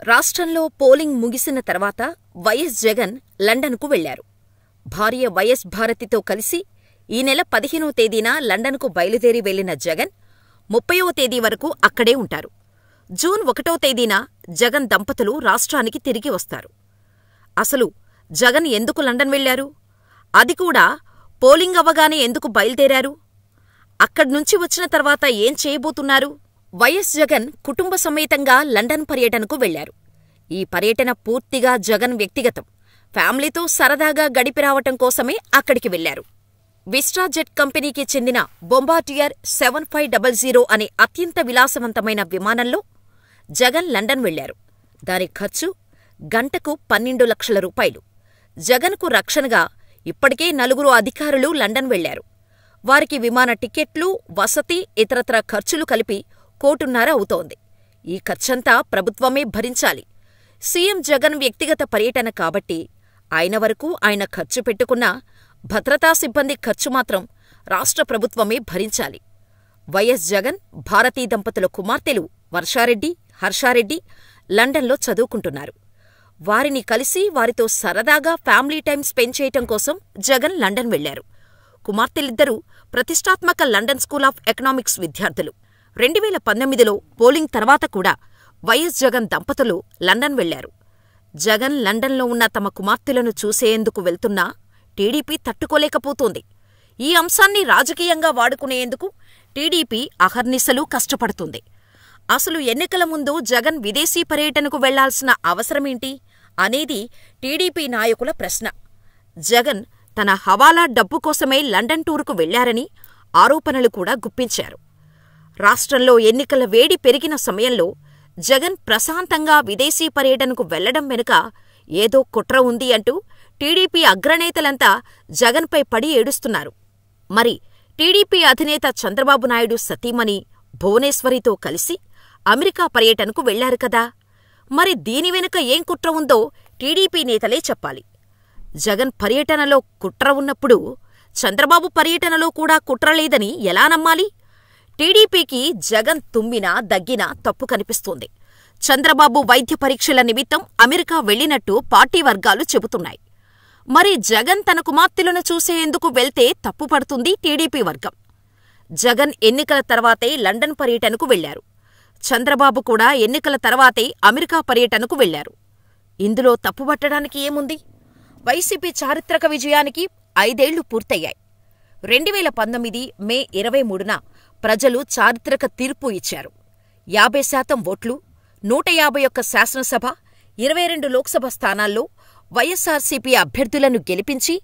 రాష్ట్రంలో పోలింగ్ ముగిసిన తర్వాత వైఎస్ జగన్ లండన్కు వెళ్లారు. భార్య వైఎస్ భారతితో కలిసి ఈ నెల 15వ తేదీన లండన్కు బయలుదేరి వెళ్లిన జగన్ 30వ తేదీ వరకు అక్కడే ఉంటారు. జూన్ 1వ తేదీన జగన్ దంపతులు రాష్ట్రానికి తిరిగి వస్తారు. అసలు జగన్ ఎందుకు లండన్ వెళ్లారు? అది కూడా పోలింగ్ అవ్వగానే ఎందుకు బయలుదేరారు? అక్కడ్నుంచి వచ్చిన తర్వాత ఏం చేయబోతున్నారు? వైఎస్ జగన్ కుటుంబ సమేతంగా లండన్ పర్యటనకు వెళ్లారు. ఈ పర్యటన పూర్తిగా జగన్ వ్యక్తిగతం. ఫ్యామిలీతో సరదాగా గడిపి రావటం కోసమే అక్కడికి వెళ్లారు. విస్టాజెట్ కంపెనీకి చెందిన బొంబార్డియర్ 7500 అనే అత్యంత విలాసవంతమైన విమానంలో జగన్ లండన్ వెళ్లారు. దాని ఖర్చు గంటకు 12 లక్షల రూపాయలు. జగన్కు రక్షణగా ఇప్పటికే 4 అధికారులు లండన్ వెళ్లారు. వారికి విమాన టికెట్లు, వసతి, ఇతరత్రా ఖర్చులు కలిపి 1.5 కోటి అవుతోంది. ఈ ఖర్చంతా ప్రభుత్వమే భరించాలి. సీఎం జగన్ వ్యక్తిగత పర్యటన కాబట్టి ఆయన వరకు ఆయన ఖర్చు పెట్టుకున్నా భద్రతా సిబ్బంది ఖర్చు మాత్రం రాష్ట్ర ప్రభుత్వమే భరించాలి. వైఎస్ జగన్, భారతీ దంపతుల కుమార్తెలు వర్షారెడ్డి, హర్షారెడ్డి లండన్లో చదువుకుంటున్నారు. వారిని కలిసి వారితో సరదాగా ఫ్యామిలీ టైం స్పెండ్ చేయటం కోసం జగన్ లండన్ వెళ్లారు. కుమార్తెలిద్దరూ ప్రతిష్టాత్మక లండన్ స్కూల్ ఆఫ్ ఎకనామిక్స్ విద్యార్థులు. 2019లో పోలింగ్ తర్వాత కూడా వైఎస్ జగన్ దంపతులు లండన్ వెళ్లారు. జగన్ లండన్లో ఉన్న తమ కుమార్తెలను చూసేందుకు వెళ్తున్నా టీడీపీ తట్టుకోలేకపోతోంది. ఈ అంశాన్ని రాజకీయంగా వాడుకునేందుకు టీడీపీ అహర్నిశలు కష్టపడుతుంది. అసలు ఎన్నికల ముందు జగన్ విదేశీ పర్యటనకు వెళ్లాల్సిన అవసరమేంటి అనేది టీడీపీ నాయకుల ప్రశ్న. జగన్ తన హవాలా డబ్బు కోసమే లండన్ టూరుకు వెళ్లారని ఆరోపణలు కూడా గుప్పించారు. రాష్ట్రంలో ఎన్నికల వేడి పెరిగిన సమయంలో జగన్ ప్రశాంతంగా విదేశీ పర్యటనకు వెళ్లడం వెనుక ఏదో కుట్ర ఉంది అంటూ టీడీపీ అగ్రనేతలంతా జగన్పై పడి ఏడుస్తున్నారు. మరి టీడీపీ అధినేత చంద్రబాబు నాయుడు సతీమణి భువనేశ్వరితో కలిసి అమెరికా పర్యటనకు వెళ్లారు కదా, మరి దీని వెనుక ఏం కుట్ర ఉందో టీడీపీ నేతలే చెప్పాలి. జగన్ పర్యటనలో కుట్ర ఉన్నప్పుడు చంద్రబాబు పర్యటనలో కూడా కుట్ర లేదని ఎలా నమ్మాలి? టీడీపీకి జగన్ తుమ్మినా దగ్గినా తప్పు కనిపిస్తోంది. చంద్రబాబు వైద్య పరీక్షల నిమిత్తం అమెరికా వెళ్లినట్టు పార్టీ వర్గాలు చెబుతున్నాయి. మరి జగన్ తన కుమార్తెలను చూసేందుకు వెళ్తే తప్పుపడుతుంది టీడీపీ వర్గం. జగన్ ఎన్నికల తర్వాతే లండన్ పర్యటనకు వెళ్లారు. చంద్రబాబు కూడా ఎన్నికల తర్వాతే అమెరికా పర్యటనకు వెళ్లారు. ఇందులో తప్పుపట్టడానికి ఏముంది? వైసీపీ చారిత్రక విజయానికి 5 ఏళ్లు పూర్తయ్యాయి. 2019 మే 23న ప్రజలు చారిత్రక తీర్పు ఇచ్చారు. 50% ఓట్లు, 151 శాసనసభ, 22 లోక్సభ స్థానాల్లో వైఎస్సార్సీపీ అభ్యర్థులను గెలిపించి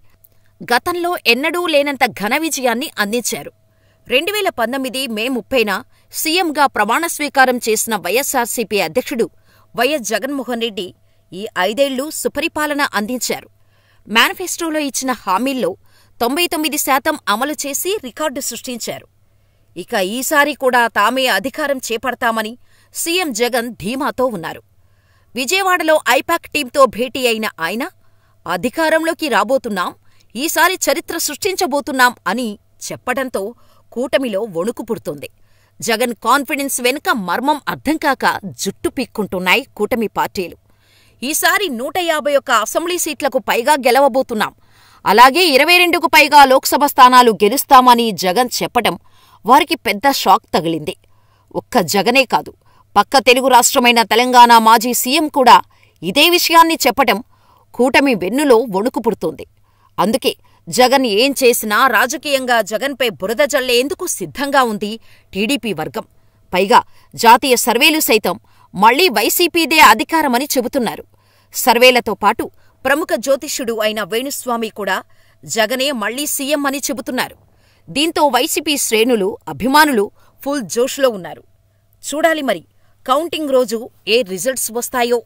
గతంలో ఎన్నడూ లేనంత ఘన విజయాన్ని అందించారు. 2019 మే 30న సీఎంగా ప్రమాణస్వీకారం చేసిన వైఎస్సార్సీపీ అధ్యక్షుడు వైఎస్ జగన్మోహన్ రెడ్డి ఈ 5 ఏళ్లు సుపరిపాలన అందించారు. మేనిఫెస్టోలో ఇచ్చిన హామీల్లో 99% అమలు చేసి రికార్డు సృష్టించారు. ఇక ఈసారి కూడా తామే అధికారం చేపడతామని సీఎం జగన్ ధీమాతో ఉన్నారు. విజయవాడలో ఐపాక్ టీంతో భేటీ అయిన ఆయన అధికారంలోకి రాబోతున్నాం, ఈసారి చరిత్ర సృష్టించబోతున్నాం అని చెప్పడంతో కూటమిలో వణుకు పుడుతోంది. జగన్ కాన్ఫిడెన్స్ వెనుక మర్మం అర్థంకాక జుట్టు పీక్కుంటున్నాయి కూటమి పార్టీలు. ఈసారి 151 అసెంబ్లీ సీట్లకు పైగా గెలవబోతున్నాం, అలాగే 22కు పైగా లోక్సభ స్థానాలు గెలుస్తామని జగన్ చెప్పటం వారికి పెద్ద షాక్ తగిలింది. ఒక్క జగనే కాదు, పక్క తెలుగు రాష్ట్రమైన తెలంగాణ మాజీ సీఎం కూడా ఇదే విషయాన్ని చెప్పటం కూటమి వెన్నులో వణుకు పుడుతోంది. అందుకే జగన్ ఏం చేసినా రాజకీయంగా జగన్పై బురద జల్లేందుకు సిద్ధంగా ఉంది టీడీపీ వర్గం. పైగా జాతీయ సర్వేలు సైతం మళ్లీ వైసీపీదే అధికారమని చెబుతున్నారు. సర్వేలతో పాటు ప్రముఖ జ్యోతిష్యుడు అయిన వేణుస్వామి కూడా జగనే మళ్లీ సీఎం అని చెబుతున్నారు. దీంతో వైసీపీ శ్రేణులు, అభిమానులు ఫుల్ జోష్లో ఉన్నారు. చూడాలి మరి కౌంటింగ్ రోజు ఏ రిజల్ట్స్ వస్తాయో.